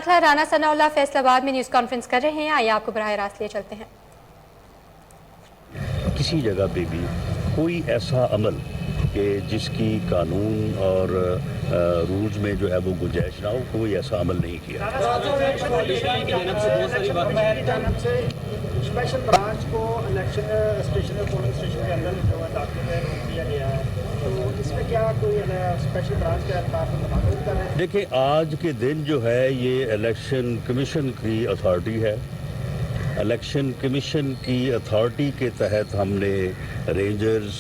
दाखिला राना सनाउल्लाह फैसलाबाद में news conference कर रहे हैं, आइए आपको बराह रास्त लिए चलते हैं। किसी जगह पे भी कोई ऐसा अमल कि जिसकी कानून और रूल्स में जो है वो गुंजाइश ना हो, कोई ऐसा अमल नहीं किया। स्पेशल ब्रांच को इलेक्शन स्टेशन पोलिंग स्टेशन के अंदर जो है दाखिले में रोक दिया गया है, तो इसमें क्या कोई स्पेशल ब्रांच के अहकाम मुताबिक कर रहे हैं? देखिए, आज के दिन जो है ये इलेक्शन कमीशन की अथॉरिटी है। इलेक्शन कमीशन की अथॉरिटी के तहत हमने रेंजर्स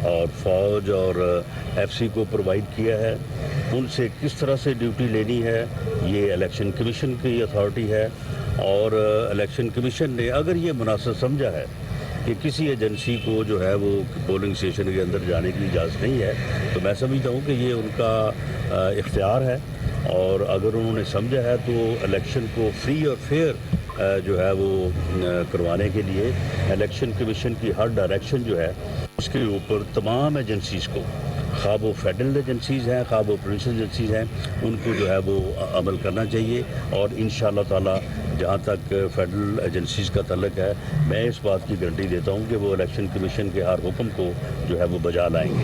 और फौज और एफसी को प्रोवाइड किया है। उनसे किस तरह से ड्यूटी लेनी है ये इलेक्शन कमीशन की अथॉरिटी है, और इलेक्शन कमीशन ने अगर ये मुनासिब समझा है कि किसी एजेंसी को जो है वो पोलिंग स्टेशन के अंदर जाने की इजाज़त नहीं है, तो मैं समझता हूँ कि ये उनका इख्तियार है, और अगर उन्होंने समझा है तो इलेक्शन को फ्री और फेयर जो है वो करवाने के लिए इलेक्शन कमीशन की हर डायरेक्शन जो है उसके ऊपर तमाम एजेंसीज़ को, खा वो फेडरल एजेंसीज़ हैं, खा वो प्रोविंशियल एजेंसीज़ हैं, उनको जो है वो अमल करना चाहिए। और इंशाअल्लाह ताला जहाँ तक फेडरल एजेंसीज़ का तल्लक है, मैं इस बात की गारंटी देता हूँ कि वो इलेक्शन कमीशन के हर हुक्म को जो है वो बजा लाएंगे।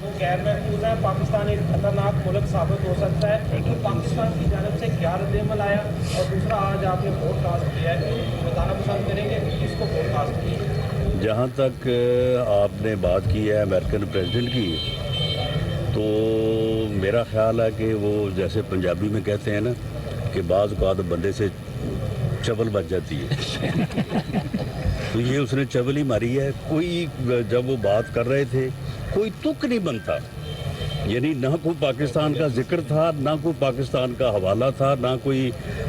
वो गैर महफूज है, पाकिस्तान एक खतरनाक मुल्क साबित हो सकता है, तो पाकिस्तान की जानब से क्या रद्द-ए-अमल आया? और दूसरा, आज आपने वोट कास्ट किया है, बताना पसंद करेंगे कि किसको वोट कास्ट किया? जहाँ तक आपने बात की है अमेरिकन प्रेसिडेंट की, तो मेरा ख्याल है कि वो जैसे पंजाबी में कहते हैं ना कि बाज़ औक़ात बंदे से चवल बच जाती है तो ये उसने चवल ही मारी है। कोई जब वो बात कर रहे थे कोई तुक नहीं बनता, यानी ना कोई पाकिस्तान का जिक्र था, ना कोई पाकिस्तान का हवाला था, ना कोई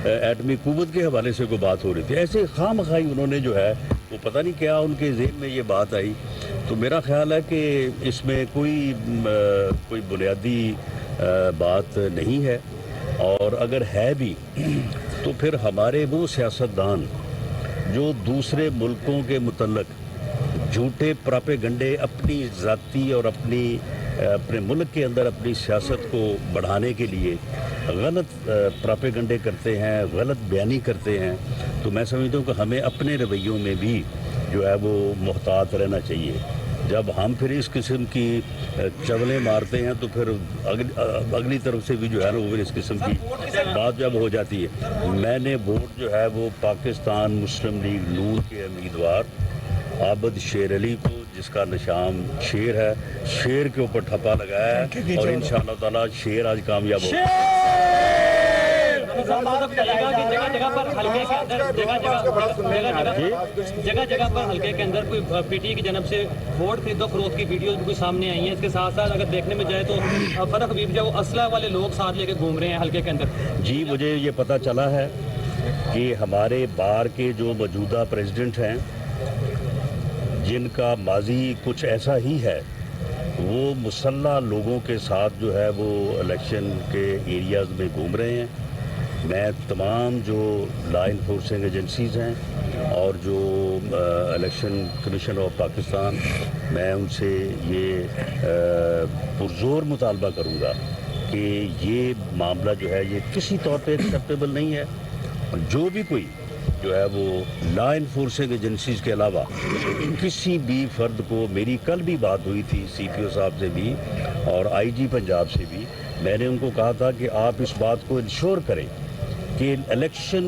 एटमी कुव्वत के हवाले से कोई बात हो रही थी। ऐसे खामखाई उन्होंने जो है वो पता नहीं क्या उनके ज़हन में ये बात आई। तो मेरा ख्याल है कि इसमें कोई बुनियादी बात नहीं है, और अगर है भी तो फिर हमारे वो सियासतदान जो दूसरे मुल्कों के मुतल्लक झूठे प्रोपेगंडे अपनी ज़ाती और अपने मुल्क के अंदर अपनी सियासत को बढ़ाने के लिए गलत प्रोपेगंडे करते हैं, गलत बयानी करते हैं, तो मैं समझता हूँ कि हमें अपने रवैयों में भी जो है वो मुहतात रहना चाहिए। जब हम फिर इस किस्म की चवलें मारते हैं तो फिर अगली तरफ से भी जो है ना वो फिर इस किस्म की बात जब हो जाती है। मैंने वोट जो है वो पाकिस्तान मुस्लिम लीग नून के उम्मीदवार आबद शेर अली को, जिसका निशान शेर है, शेर के ऊपर ठप्पा लगाया है, और इंशाअल्लाह ताला शेर आज कामयाब होगा। जगह जगह पर हल्के के अंदर कोई पीटीए की जनब से वोट खरीदो फरोख्त की वीडियोस भी कोई सामने आई हैं। इसके साथ साथ अगर देखने में जाए तो फरक हबीब जो असला वाले लोग साथ लेके घूम रहे हैं हल्के के अंदर। जी, मुझे ये पता चला है कि हमारे बार के जो मौजूदा प्रेसिडेंट हैं, जिनका माजी कुछ ऐसा ही है, वो मुसल्लह लोगों के साथ जो है वो इलेक्शन के एरियाज़ में घूम रहे हैं। मैं तमाम जो लॉ इन्फोर्सिंग एजेंसीज़ हैं और जो इलेक्शन कमीशन ऑफ पाकिस्तान, मैं उनसे ये पुरज़ोर मुतालबा करूँगा कि ये मामला जो है ये किसी तौर पे एक्सेप्टेबल नहीं है, और जो भी कोई जो है वो लॉ इन्फोर्सिंग एजेंसीज़ के अलावा किसी भी फ़र्द को, मेरी कल भी बात हुई थी CPO साहब से भी और IG पंजाब से भी, मैंने उनको कहा था कि आप इस बात को इंश्योर करें कि इलेक्शन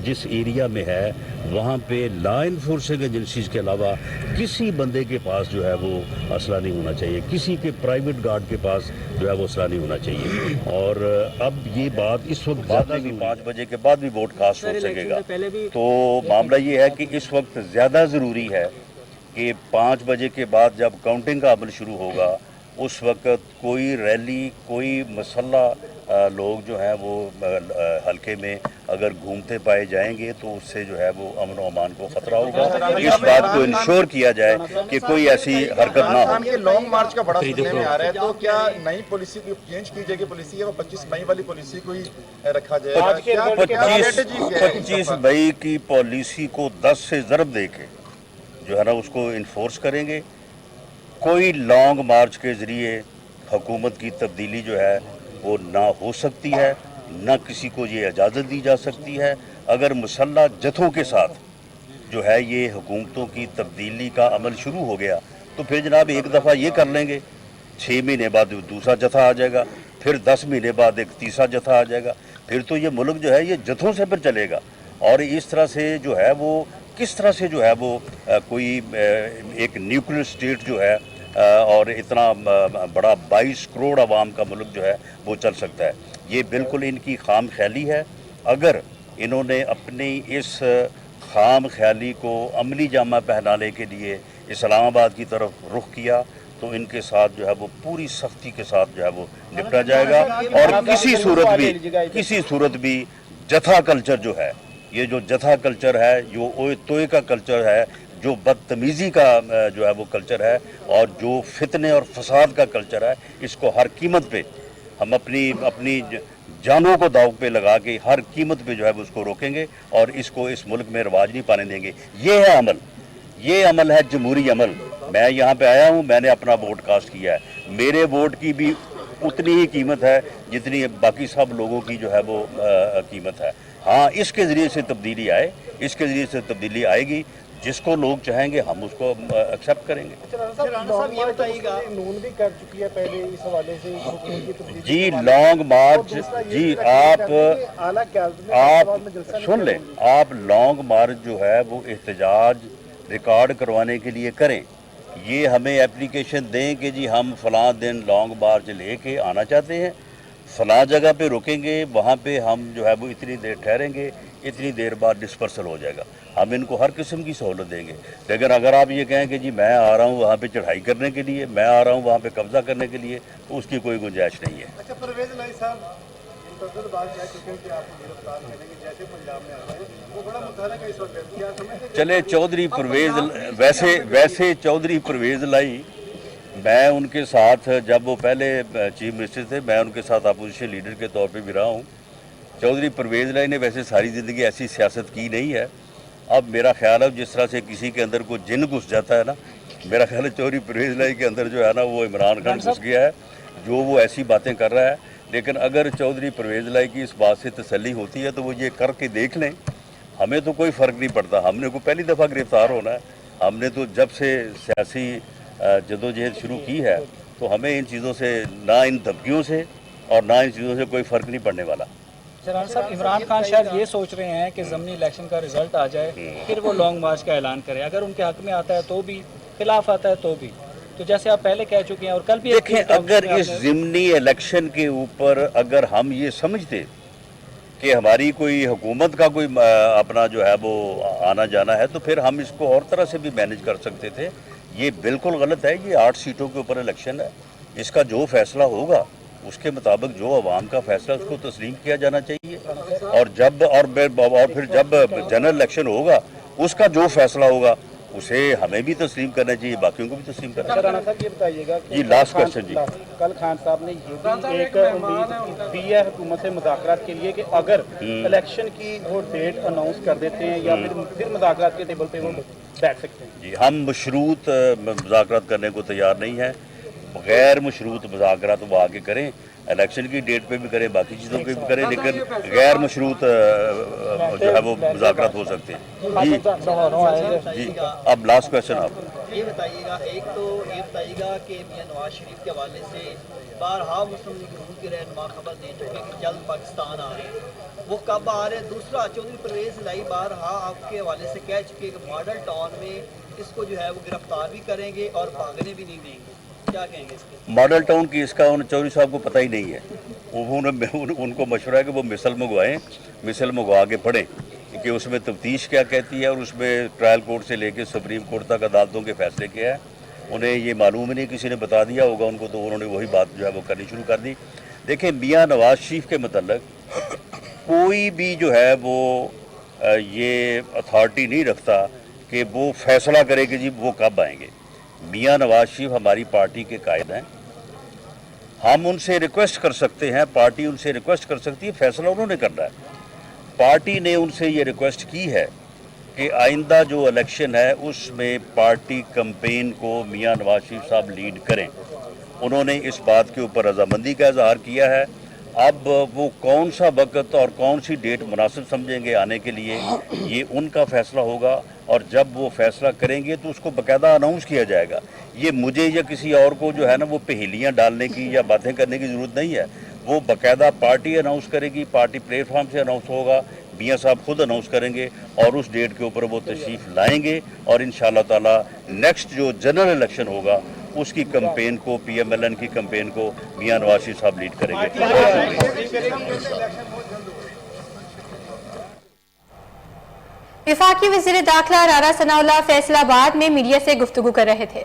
जिस एरिया में है वहाँ पे लॉ इन्फोर्सिंग एजेंसीज़ के अलावा किसी बंदे के पास जो है वो असला नहीं होना चाहिए, किसी के प्राइवेट गार्ड के पास जो है वो असला नहीं होना चाहिए। और अब ये बात इस वक्त ज़्यादा भी 5 बजे के बाद भी वोट कास्ट हो सकेगा, तो मामला ये है कि इस वक्त ज़्यादा ज़रूरी है कि 5 बजे के बाद जब काउंटिंग का अमल शुरू होगा उस वक्त कोई रैली, कोई मसल्ला लोग जो हैं वो हल्के में अगर घूमते पाए जाएंगे तो उससे जो है वो अमन और अमान को खतरा होगा। इस बात को इंश्योर किया जाए कि कोई ऐसी हरकत ना हो। लॉन्ग मार्च का बड़ा सुनने में आ रहा है, तो क्या नई पॉलिसी की चेंज की जाएगी? पॉलिसी है वो 25 मई वाली पॉलिसी को ही रखा जाएगा? 25 मई की पॉलिसी को 10 से ज़रब दे के जो है ना उसको इन्फोर्स करेंगे, कोई लॉन्ग मार्च के ज़रिए हुकूमत की तब्दीली जो है वो ना हो सकती है, ना किसी को ये इजाज़त दी जा सकती है। अगर मुसल्लह जथों के साथ जो है ये हुकूमतों की तब्दीली का अमल शुरू हो गया तो फिर जनाब एक दफ़ा ये कर लेंगे, 6 महीने बाद दूसरा जथा आ जाएगा, फिर 10 महीने बाद एक तीसरा जथा आ जाएगा, फिर तो ये मुल्क जो है ये जथों से फिर चलेगा। और इस तरह से जो है वो किस तरह से जो है वो कोई एक न्यूक्लियर स्टेट जो है और इतना बड़ा 22 करोड़ आवाम का मुल्क जो है वो चल सकता है। ये बिल्कुल इनकी खाम ख्याली है। अगर इन्होंने अपनी इस खाम ख्याली को अमली जामा पहनाने के लिए इस्लामाबाद की तरफ रुख किया तो इनके साथ जो है वो पूरी सख्ती के साथ जो है वो निपटा जाएगा। और किसी सूरत भी जथा कल्चर जो है, ये जो जथा कल्चर है, जो ओए तोए का कल्चर है, जो बदतमीज़ी का जो है वो कल्चर है और जो फितने और फसाद का कल्चर है, इसको हर कीमत पे हम अपनी जानों को दाव पे लगा के हर कीमत पे जो है वो उसको रोकेंगे और इसको इस मुल्क में रवाज नहीं पाने देंगे। ये है अमल, ये अमल है जमहूरी अमल। मैं यहाँ पे आया हूँ, मैंने अपना वोट कास्ट किया है, मेरे वोट की भी उतनी ही कीमत है जितनी बाकी सब लोगों की जो है वो कीमत है। हाँ, इसके ज़रिए से तब्दीली आए, इसके ज़रिए से तब्दीली आएगी, जिसको लोग चाहेंगे हम उसको एक्सेप्ट करेंगे। ये बताइएगा, नून भी कर चुकी है पहले इस हवाले से जी लॉन्ग मार्च, जी आप सुन लें, आप लॉन्ग मार्च जो है वो एहतजाज रिकॉर्ड करवाने के लिए करें। ये हमें एप्लीकेशन दें कि जी हम फ़लाँ दिन लॉन्ग मार्च लेके आना चाहते हैं, फ़लाँ जगह पे रुकेंगे, वहाँ पे हम जो है वो इतनी देर ठहरेंगे, इतनी देर बाद डिस्पर्सल हो जाएगा। हम इनको हर किस्म की सहूलत देंगे। लेकिन अगर आप ये कहें कि जी मैं आ रहा हूँ वहाँ पे चढ़ाई करने के लिए, मैं आ रहा हूँ वहाँ पे कब्ज़ा करने के लिए, तो उसकी कोई गुंजाइश नहीं है। अच्छा, परवेज़ इलाही साहब बात कह चुके हैं कि आपको गिरफ्तार करेंगे, जैसे पंजाब में आ रहे हैं, वो बड़ा मुताला का इस वक्त क्या समझते हैं? चले चौधरी परवेज़, वैसे चौधरी परवेज़ इलाही, मैं उनके साथ जब वो पहले चीफ मिनिस्टर थे, मैं उनके साथ अपोजिशन लीडर के तौर पे भी रहा हूँ। चौधरी परवेज़ इलाही ने वैसे सारी ज़िंदगी ऐसी सियासत की नहीं है। अब मेरा ख्याल है जिस तरह से किसी के अंदर कोई जिन घुस जाता है ना, मेरा ख्याल है चौधरी परवेज़ इलाही के अंदर जो है ना वो इमरान खान घुस गया है, जो वो ऐसी बातें कर रहा है। लेकिन अगर चौधरी परवेज़ इलाही की इस बात से तसल्ली होती है तो वो ये करके देख लें, हमें तो कोई फ़र्क नहीं पड़ता। हमने को पहली दफ़ा गिरफ़्तार होना है, हमने तो जब से सियासी जदोजहद शुरू की है तो हमें इन चीज़ों से, ना इन धमकियों से और ना इन चीज़ों से कोई फ़र्क नहीं पड़ने वाला। चरान साहब, इमरान खान शायद ये सोच रहे हैं कि ज़मीनी इलेक्शन का रिजल्ट आ जाए फिर वो लॉन्ग मार्च का ऐलान करें। अगर उनके हक में आता है तो भी, खिलाफ आता है तो भी, तो जैसे आप पहले कह चुके हैं और कल भी देखें, अगर इस ज़मीनी इलेक्शन के ऊपर अगर हम ये समझते कि हमारी कोई हुकूमत का कोई अपना जो है वो आना जाना है तो फिर हम इसको और तरह से भी मैनेज कर सकते थे। ये बिल्कुल गलत है। ये 8 सीटों के ऊपर इलेक्शन है, इसका जो फैसला होगा उसके मुताबिक जो अवाम का फैसला उसको तस्लीम किया जाना चाहिए। और फिर जब जनरल इलेक्शन होगा उसका जो फैसला होगा उसे हमें भी तस्लीम करना चाहिए, बाकियों को भी तस्लीम करना चाहिए। साहब ये बताइएगा जी लास्ट क्वेश्चन जी, कल खान साहब ने ये भी एक उम्मीद दी है हुकूमत से मुज़ाकरात के लिए कि अगर इलेक्शन की वो डेट अनाउंस कर देते हैं या फिर मुज़ाकरात के टेबल पे वो बैठ सकते हैं। जी हम मशरूत मुज़ाकरात करने को तैयार नहीं हैं। गैर मशरूत मुज़ाकरात वो आगे करें, इलेक्शन की डेट पे भी करें, बाकी चीज़ों पे भी करें, लेकिन गैर मशरूत जो है वो मुज़ाकरात हो सकते हैं। जी अब लास्ट क्वेश्चन आप ये बताइएगा, एक तो ये बताइएगा कि मियां नवाज शरीफ के हवाले से बारहा मुस्लिम लीग नून के रहनुमा खबर दे चुके हैं कि जल्द पाकिस्तान आ रहे हैं, वो कब आ रहे हैं? दूसरा, चौधरी परवेज़ इलाही बारहा आपके हवाले से कह चुके हैं कि मॉडल टाउन में इसको जो है वो गिरफ्तार भी करेंगे और भागने भी नहीं देंगे, क्या कहेंगे इसके? मॉडल टाउन की इसका चौधरी साहब को पता ही नहीं है। उनको मशवरा है कि वो मिसल मंगवाएं, मिसल मंगवा के पढ़ें कि उसमें तफ्तीश क्या कहती है और उसमें ट्रायल कोर्ट से लेके सुप्रीम कोर्ट तक अदालतों के फैसले क्या है। उन्हें ये मालूम ही नहीं, किसी ने बता दिया होगा उनको, तो उन्होंने वही बात जो है वो करनी शुरू कर दी। देखें, मियाँ नवाज शरीफ के मतलब कोई भी जो है वो ये अथॉरिटी नहीं रखता कि वो फैसला करे कि जी वो कब आएंगे। मियाँ नवाज शरीफ हमारी पार्टी के कायद हैं, हम उनसे रिक्वेस्ट कर सकते हैं, पार्टी उनसे रिक्वेस्ट कर सकती है, फैसला उन्होंने करना है। पार्टी ने उनसे ये रिक्वेस्ट की है کہ آئندہ جو الیکشن ہے اس میں پارٹی کمپین کو میاں نواز شریف صاحب لیڈ کریں. انہوں نے اس بات کے اوپر رضامندی کا اظہار کیا ہے. اب وہ کون سا وقت اور کون سی ڈیٹ مناسب سمجھیں گے آنے کے لیے، یہ ان کا فیصلہ ہوگا، اور جب وہ فیصلہ کریں گے تو اس کو باقاعدہ اناؤنس کیا جائے گا. یہ مجھے یا کسی اور کو جو ہے نا وہ پہیلیاں ڈالنے کی یا باتیں کرنے کی ضرورت نہیں ہے. وہ باقاعدہ پارٹی اناؤنس کرے گی، پارٹی پلیٹ فارم سے اناؤنس ہوگا، میاں صاحب خود اناؤنس کریں گے اور اس ڈیٹ کے اوپر وہ تشریف لائیں گے، اور انشاءاللہ تعالی نیکسٹ جو جنرل الیکشن ہوگا اس کی کمپین کو، پی ایم ایل این کی کمپین کو میاں نواز شریف صاحب لیڈ کریں گے. وفاقی وزیر داخلہ رانا ثناء اللہ فیصل آباد میں میڈیا سے گفتگو کر رہے تھے.